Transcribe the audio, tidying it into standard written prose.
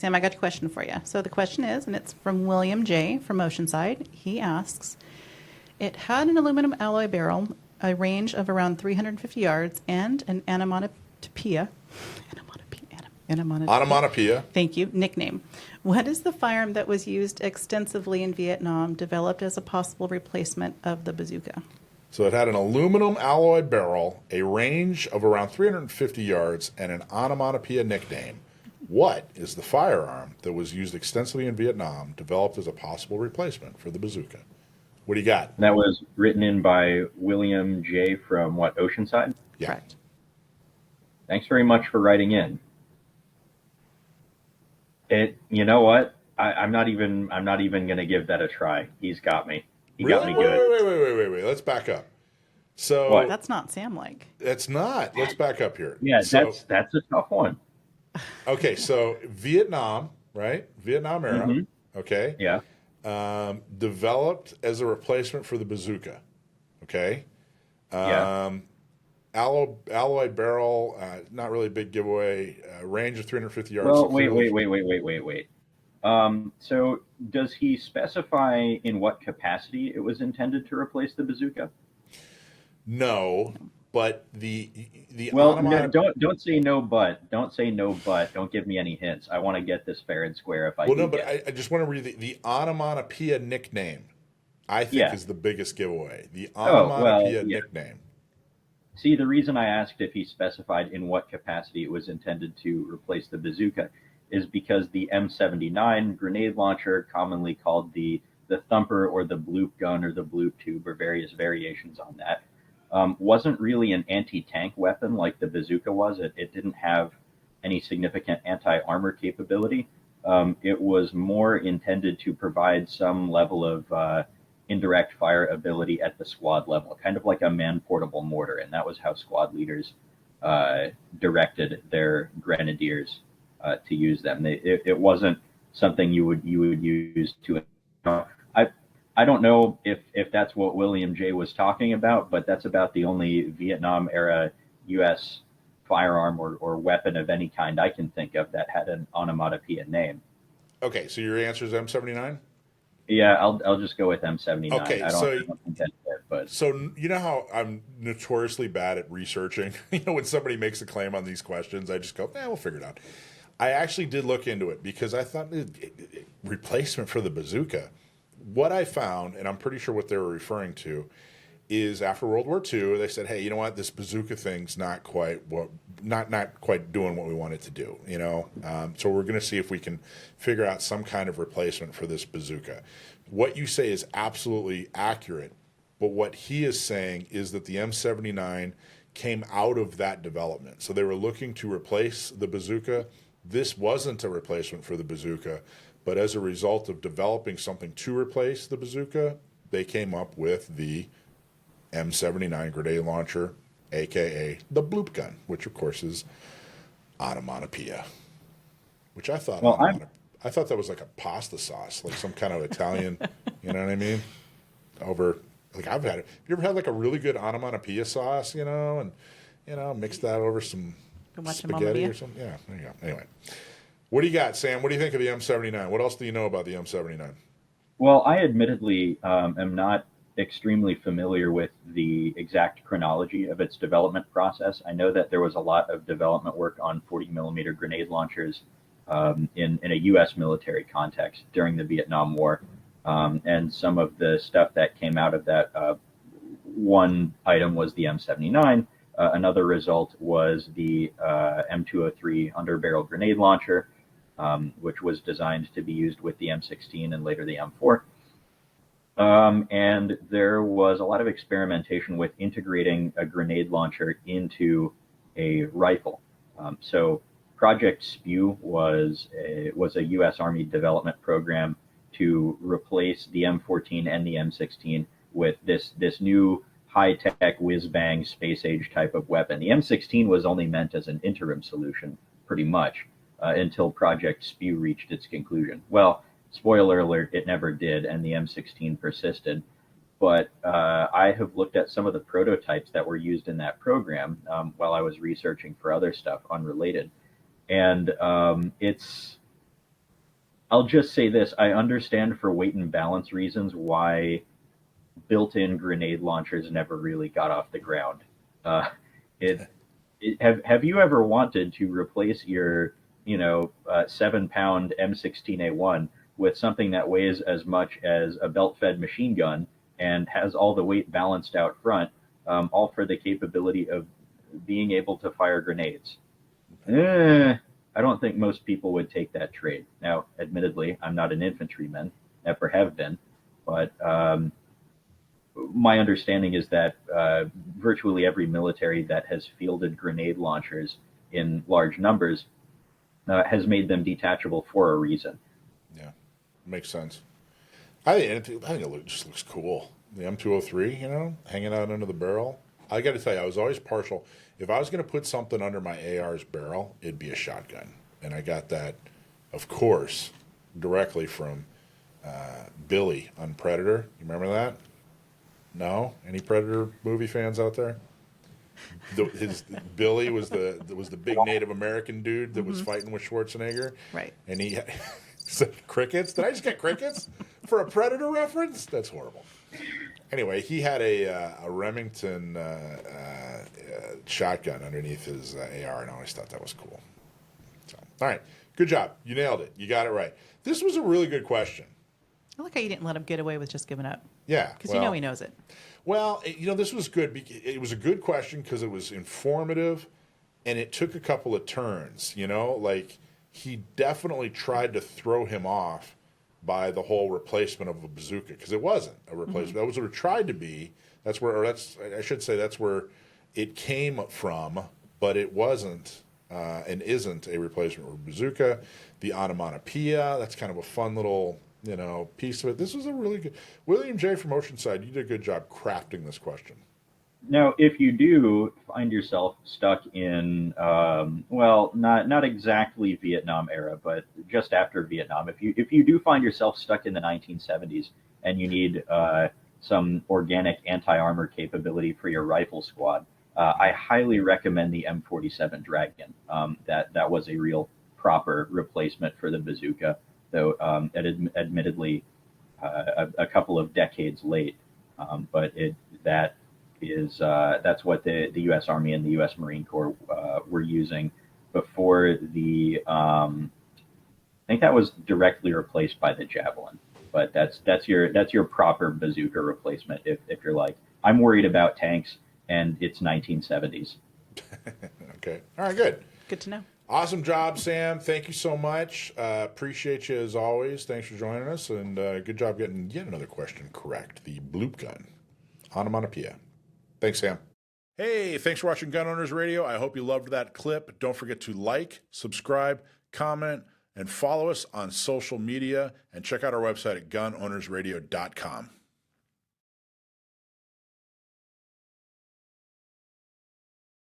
Sam, I got a question for you. So the question is, and it's from William J. from Oceanside. He asks, it had an aluminum alloy barrel, a range of around 350 yards, and an Onomatopoeia. thank you, nickname. What is the firearm that was used extensively in Vietnam, developed as a possible replacement of the bazooka? So it had an aluminum alloy barrel, a range of around 350 yards, and an onomatopoeia nickname. What is the firearm that was used extensively in Vietnam, developed as a possible replacement for the bazooka? What do you got? That was written in by William J. from what, Oceanside? Yeah. Correct. Thanks very much for writing in. You know what? I'm not even going to give that a try. He's got me. He got me good. Wait. Let's back up. So What? That's not Sam-like. It's not. Let's back up here. Yeah, so, that's a tough one. Okay, so Vietnam, right? Vietnam era. Mm-hmm. Okay. Yeah. Developed as a replacement for the bazooka. Okay. Yeah. Alloy barrel, not really a big giveaway. Range of 350 yards. Well, wait. So does he specify in what capacity it was intended to replace the bazooka? No, but the Well, no, don't say no, but don't say no, but don't give me any hints. I want to get this fair and square. If I well, no, but I just want to read the onomatopoeia nickname. I think is the biggest giveaway. The onomatopoeia nickname. See, the reason I asked if he specified in what capacity it was intended to replace the bazooka is because the M79 grenade launcher, commonly called the thumper or the bloop gun or the bloop tube or various variations on that, wasn't really an anti-tank weapon like the bazooka was. It didn't have any significant anti-armor capability. It was more intended to provide some level of indirect fire ability at the squad level, kind of like a man-portable mortar, and that was how squad leaders directed their grenadiers to use them. It wasn't something you would use to. I don't know if that's what William J. was talking about, but that's about the only Vietnam era U.S. firearm or weapon of any kind I can think of that had an onomatopoeia name. Okay, so your answer is M79? Yeah, I'll just go with M79. Okay, I don't think that's it, but so you know how I'm notoriously bad at researching. When somebody makes a claim on these questions, I just go, we'll figure it out. I actually did look into it because I thought replacement for the bazooka. What I found, and I'm pretty sure what they were referring to, is after World War II, they said, hey, you know what, this bazooka thing's not quite doing what we want it to do, so we're going to see if we can figure out some kind of replacement for this bazooka. What you say is absolutely accurate, but what he is saying is that the M79 came out of that development. So they were looking to replace the bazooka. This wasn't a replacement for the bazooka, but as a result of developing something to replace the bazooka, they came up with the M79 grenade launcher, a.k.a. the Bloop gun, which, of course, is onomatopoeia, which I thought I thought that was like a pasta sauce, like some kind of Italian, you know what I mean? Have you ever had like a really good onomatopoeia sauce, and, mix that over some spaghetti or something? Yeah, there you go. Anyway, what do you got, Sam? What do you think of the M79? What else do you know about the M79? Well, I admittedly am not extremely familiar with the exact chronology of its development process. I know that there was a lot of development work on 40 millimeter grenade launchers in a U.S. military context during the Vietnam War. And some of the stuff that came out of that, one item was the M79. Another result was the M203 underbarrel grenade launcher, which was designed to be used with the M16 and later the M4. And there was a lot of experimentation with integrating a grenade launcher into a rifle. So Project SPEW was a U.S. Army development program to replace the M14 and the M16 with this new high-tech whiz-bang space-age type of weapon. The M16 was only meant as an interim solution, pretty much, until Project SPEW reached its conclusion. Well, spoiler alert, it never did, and the M16 persisted. But I have looked at some of the prototypes that were used in that program while I was researching for other stuff unrelated. And it's I'll just say this: I understand for weight and balance reasons why built-in grenade launchers never really got off the ground. Uh, it, have you ever wanted to replace your 7-pound M16A1 with something that weighs as much as a belt-fed machine gun and has all the weight balanced out front, all for the capability of being able to fire grenades? I don't think most people would take that trade. Now, admittedly, I'm not an infantryman, never have been, but my understanding is that virtually every military that has fielded grenade launchers in large numbers has made them detachable for a reason. Yeah, makes sense. I think it just looks cool. The M203, hanging out under the barrel. I got to tell you, I was always partial. If I was going to put something under my AR's barrel, it'd be a shotgun. And I got that, of course, directly from Billy on Predator. You remember that? No? Any Predator movie fans out there? Billy was the big Native American dude that was fighting with Schwarzenegger. Right. And he said crickets. Did I just get crickets for a Predator reference? That's horrible. Anyway, he had a Remington shotgun underneath his AR, and I always thought that was cool. So, all right, good job. You nailed it. You got it right. This was a really good question. I like how you didn't let him get away with just giving up. Yeah. Because you know he knows it. Well, this was good. It was a good question because it was informative, and it took a couple of turns, Like, he definitely tried to throw him off by the whole replacement of a bazooka, because it wasn't a replacement. That was what it tried to be. That's where it came from, but it wasn't and isn't a replacement for a bazooka. The onomatopoeia, that's kind of a fun little piece of it. This was a really good. William J. from Oceanside, you did a good job crafting this question. Now, if you do find yourself stuck in, not exactly Vietnam era, but just after Vietnam, if you do find yourself stuck in the 1970s and you need some organic anti-armor capability for your rifle squad, I highly recommend the M47 Dragon. That was a real proper replacement for the bazooka, though admittedly a couple of decades late. But that's what the U.S. Army and the U.S. Marine Corps were using before I think that was directly replaced by the Javelin. But that's your proper bazooka replacement if you're like, I'm worried about tanks and it's 1970s. Okay. All right, good. Good to know. Awesome job, Sam. Thank you so much. Appreciate you as always. Thanks for joining us, and good job getting yet another question correct. The Bloop gun, onomatopoeia. Thanks, Sam. Hey, thanks for watching Gun Owners Radio. I hope you loved that clip. Don't forget to like, subscribe, comment, and follow us on social media, and check out our website at gunownersradio.com.